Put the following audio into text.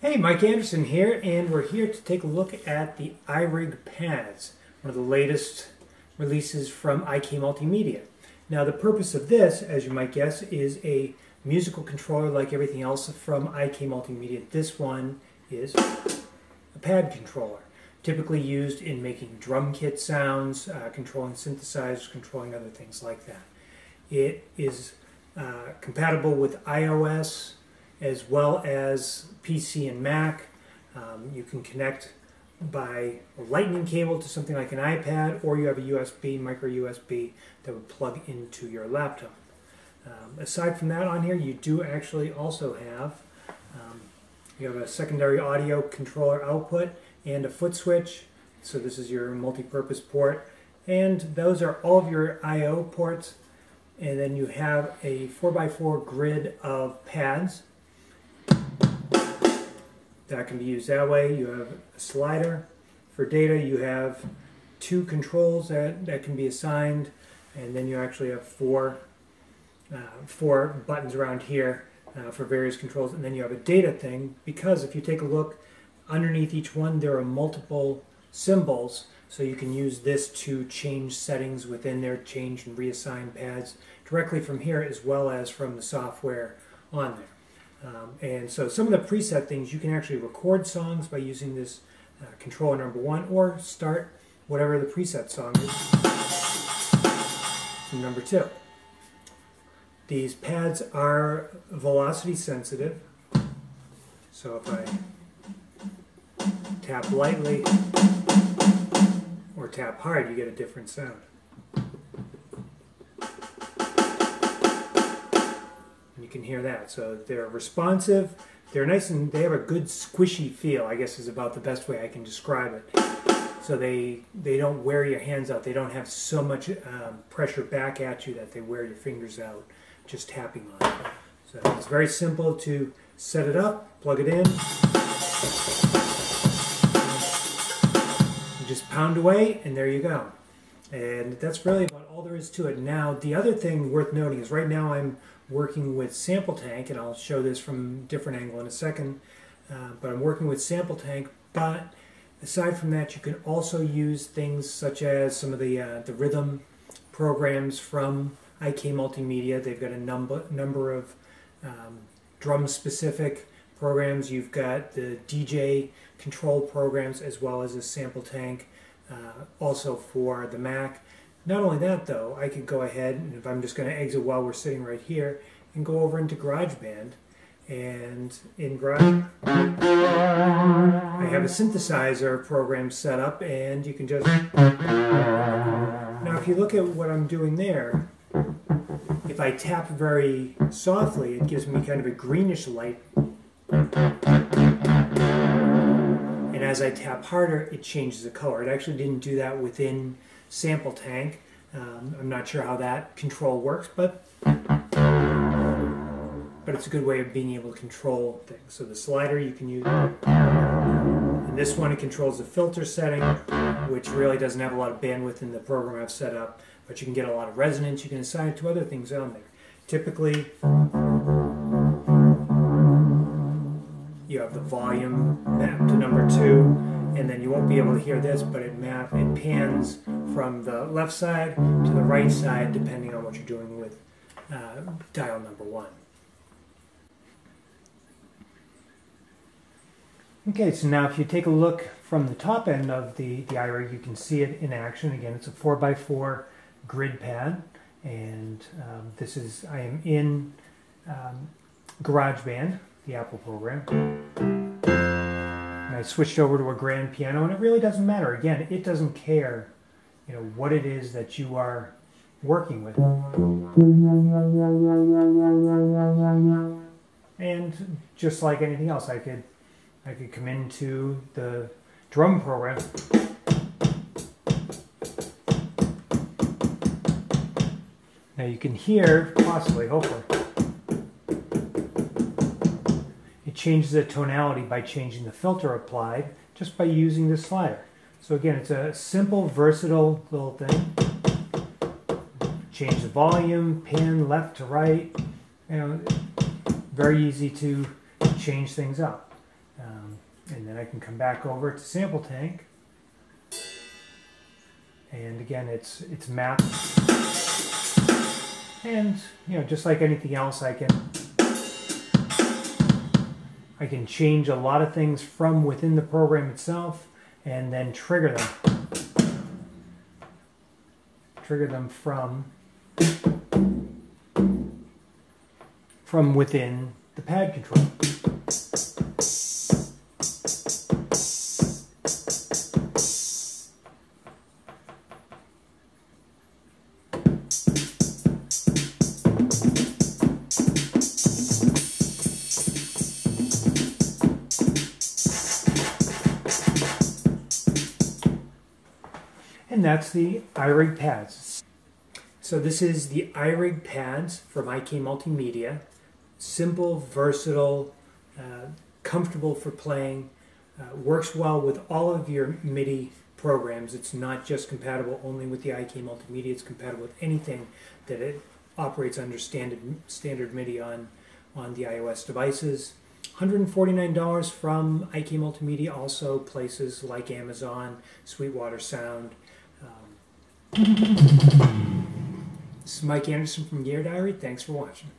Hey, Mike Anderson here, and we're here to take a look at the iRig pads, one of the latest releases from IK Multimedia. Now, the purpose of this, as you might guess, is a musical controller like everything else from IK Multimedia. This one is a pad controller, typically used in making drum kit sounds, controlling synthesizers, controlling other things like that. It is compatible with iOS, as well as PC and Mac. You can connect by a lightning cable to something like an iPad, or you have a USB, micro USB, that would plug into your laptop. Aside from that, on here you do actually also have you have a secondary audio controller output and a foot switch. So this is your multi-purpose port, and those are all of your I/O ports. And then you have a 4x4 grid of pads that can be used that way. You have a slider for data. You have two controls that can be assigned, and then you actually have four buttons around here for various controls. And then you have a data thing, because if you take a look underneath each one, there are multiple symbols, so you can use this to change settings within there, change and reassign pads directly from here, as well as from the software on there. And so some of the preset things, you can actually record songs by using this controller number one, or start whatever the preset song is from number two. These pads are velocity sensitive, so if I tap lightly or tap hard, you get a different sound. You can hear that. So they're responsive, they're nice, and they have a good squishy feel, I guess is about the best way I can describe it. So they don't wear your hands out. They don't have so much pressure back at you that they wear your fingers out just tapping on it. So it's very simple to set it up, plug it in, and just pound away, and there you go. And that's really about all there is to it. Now, the other thing worth noting is right now I'm working with Sample Tank, and I'll show this from a different angle in a second, but I'm working with Sample Tank. But aside from that, you can also use things such as some of the rhythm programs from IK Multimedia. They've got a number of drum-specific programs. You've got the DJ control programs, as well as a Sample Tank, also for the Mac. Not only that, though, I could go ahead, and if I'm just going to exit while we're sitting right here, and go over into GarageBand. And in Garage, I have a synthesizer program set up, and you can just... Now, if you look at what I'm doing there, if I tap very softly, it gives me kind of a greenish light. And as I tap harder, it changes the color. It actually didn't do that within Sample Tank. I'm not sure how that control works, but it's a good way of being able to control things. So the slider you can use, and this one, it controls the filter setting, which really doesn't have a lot of bandwidth in the program I've set up, but you can get a lot of resonance. You can assign it to other things on there. Typically, you have the volume mapped to number 2, and then you won't be able to hear this, but it pans from the left side to the right side, depending on what you're doing with dial number 1. Okay, so now if you take a look from the top end of the iRig, you can see it in action. Again, it's a 4x4 grid pad, and I am in GarageBand, the Apple program. And I switched over to a grand piano, and it really doesn't matter. Again, it doesn't care, what it is that you are working with. And just like anything else, I could come into the drum program. Now you can hear, possibly, hopefully, it changes the tonality by changing the filter applied just by using this slider. So again, it's a simple, versatile little thing. Change the volume, pan left to right. Very easy to change things up. And then I can come back over to sample tank. And again, it's mapped. And just like anything else, I can change a lot of things from within the program itself and then trigger them. Trigger them from within the pad control. And that's the iRig pads. So this is the iRig pads from IK Multimedia. Simple, versatile, comfortable for playing, works well with all of your MIDI programs. It's not just compatible only with the IK Multimedia, it's compatible with anything that it operates under standard MIDI on the iOS devices. $149 from IK Multimedia, also places like Amazon, Sweetwater Sound. This is Mike Anderson from Gear Diary. Thanks for watching.